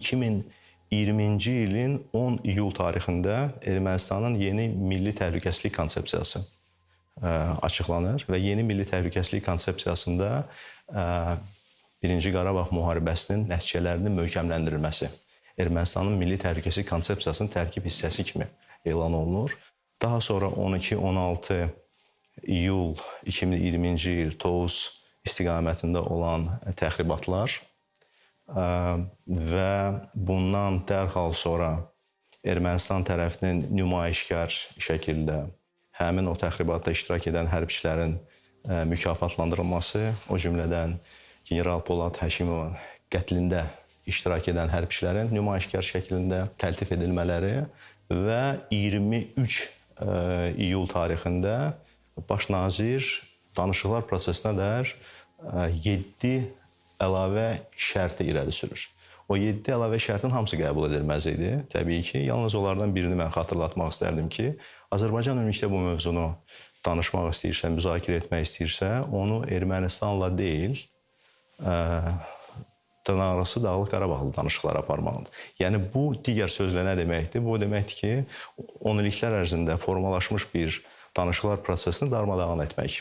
2020-ci ilin 10 iyul tarixində Ermənistanın yeni milli təhlükəsizlik konsepsiyası açıqlanır və yeni milli təhlükəsizlik konsepsiyasında Birinci Qarabağ müharibəsinin nəticələrinin möhkəmləndirilməsi Ermənistanın milli təhlükəsizlik konsepsiyasının tərkib hissəsi kimi elan olunur. Daha sonra 12-16 iyul 2020-ci il Tovuz istiqamətində olan təxribatlar və bundan dərhal sonra Ermənistan tərəfinin nümayişkar şəkildə həmin o təxribatda iştirak edən hərbçilərin mükafatlandırılması, o cümlədən General Polad Həşimovun qətlində iştirak edən hərbçilərin nümayişkar şəklində təltif edilmələri və 23 iyul tarixində Baş nazir danışıqlar prosesinə dair 7 əlavə şərti irəli sürür. O 7 əlavə şərtin hamısı qəbul edilməz idi. Təbii ki, yalnız onlardan birini mən xatırlatmaq istərdim ki, Azərbaycan ümumilikdə bu mövzunu danışmaq istəyirsə, müzakirə etmək istəyirsə, onu Ermənistanla deyil, dırnaqarası Dağlıq Qarabağlı danışıqlar aparmalıdır. Yəni, bu digər sözlə nə deməkdir? Bu deməkdir ki, 10 illiklər ərzində formalaşmış bir danışıqlar prosesini darmadağın etmək.